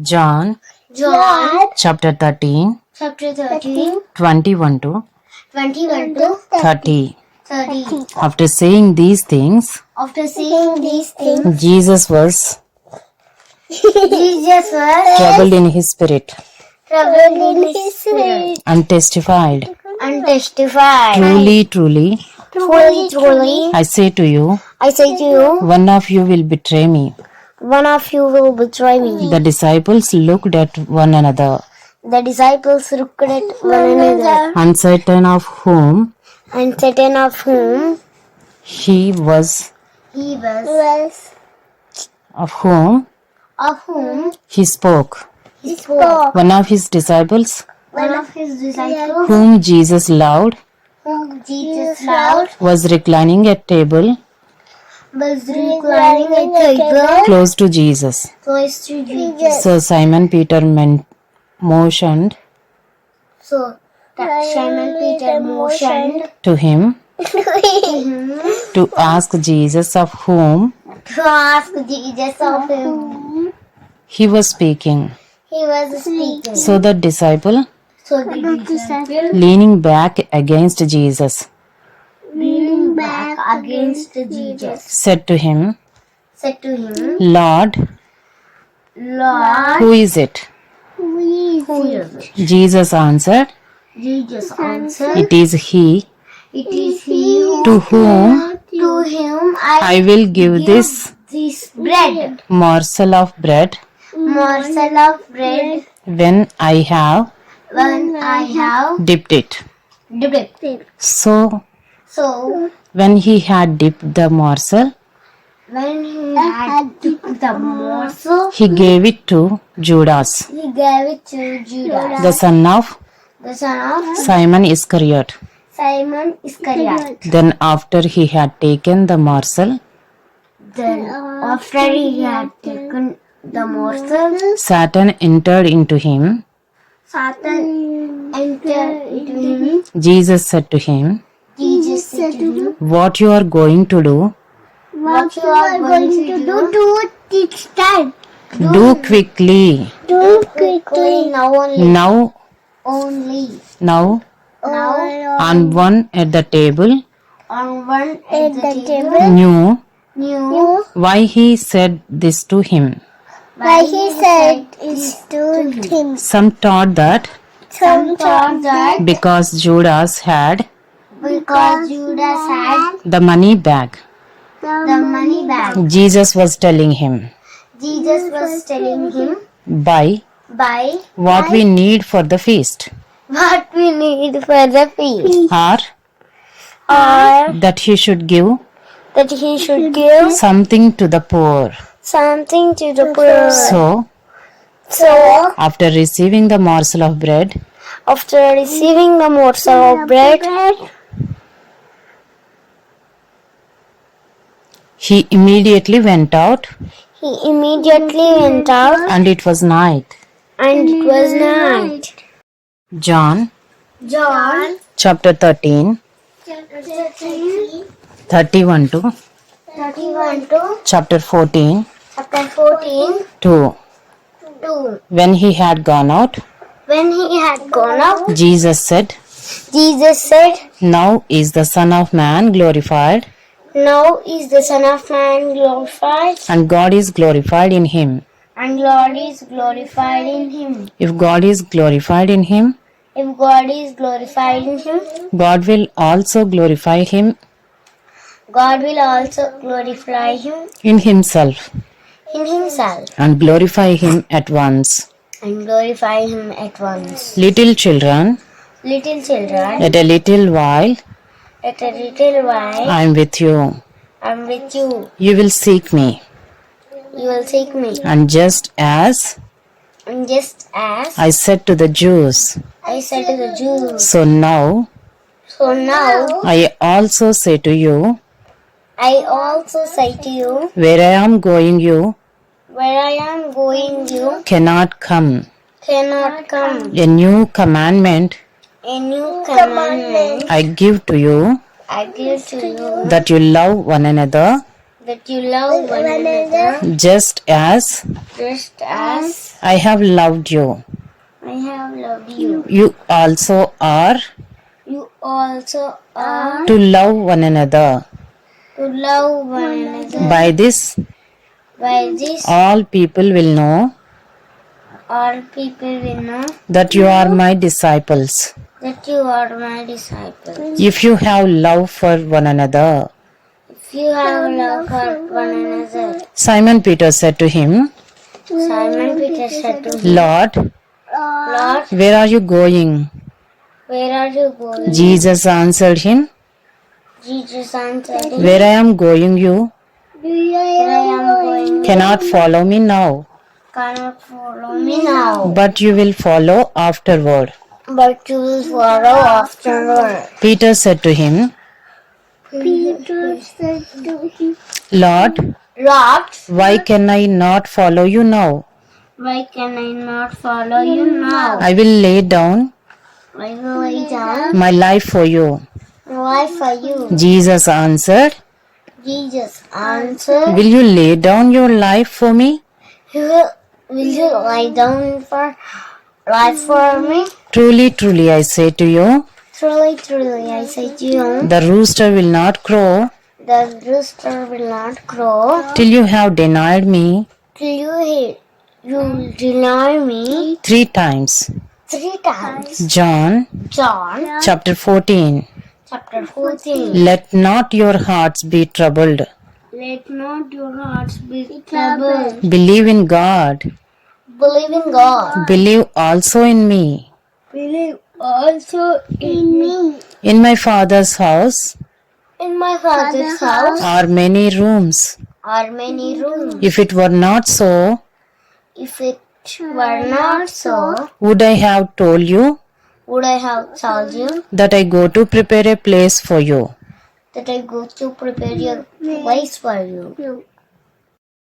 John chapter 13, 21 to 30. After saying these things, Jesus was troubled in his spirit and testified, Truly, truly, I say to you, one of you will betray me. The disciples looked at one another, uncertain of whom he was, of whom he spoke. One of his disciples, whom Jesus loved, was reclining at table close to Jesus. So Simon Peter motioned to him to ask Jesus of whom he was speaking. So the disciple, leaning back against Jesus, said to him, Lord, who is it? Jesus answered, It is he to whom I will give this morsel of bread when I have dipped it. So when he had dipped the morsel, he gave it to Judas, the son of Simon Iscariot. Then after he had taken the morsel, Satan entered into him. Jesus said to him, What you are going to do, do quickly. Now, on one at the table, knew why he said this to him. Some thought that because Judas had the money bag. Jesus was telling him, buy what we need for the feast. Or that he should give something to the poor. So after receiving the morsel of bread, he immediately went out, and it was night. John chapter 13, 31 to chapter 14, 2. When he had gone out, Jesus said, Now is the Son of Man glorified, and God is glorified in him. If God is glorified in him, God will also glorify him in himself, and glorify him at once. Little children, at a little while, I am with you. You will seek me. And just as I said to the Jews, so now I also say to you, where I am going, you cannot come. A new commandment I give to you, that you love one another that you love one another, just as I have loved you. I have loved you. You also are You also are to love one another. to love one another. By this, all people will know that you are my disciples. That you are my disciples. If you have love for one another. If you have love for one another. Simon Peter said to him, Lord, where are you going? Where are you going? Jesus answered him, Where I am going, you cannot follow me now. But you will follow afterward. Peter said to him, Lord, why can I not follow you now? Why can I not follow you now? I will lay down my life for you. Jesus answered, Will you lay down your life for me? Will you lay down for life for me? Truly, truly, I say to you, Truly, truly, I say to you, the rooster will not crow till you have denied me till you deny me 3 times. 3 times. John chapter 14. Let not your hearts be troubled. Let not your hearts be troubled. Believe in God. Believe in God. Believe also in me. Believe also in me. In my Father's house are many rooms. If it were not so, would I have told you that I go to prepare a place for you?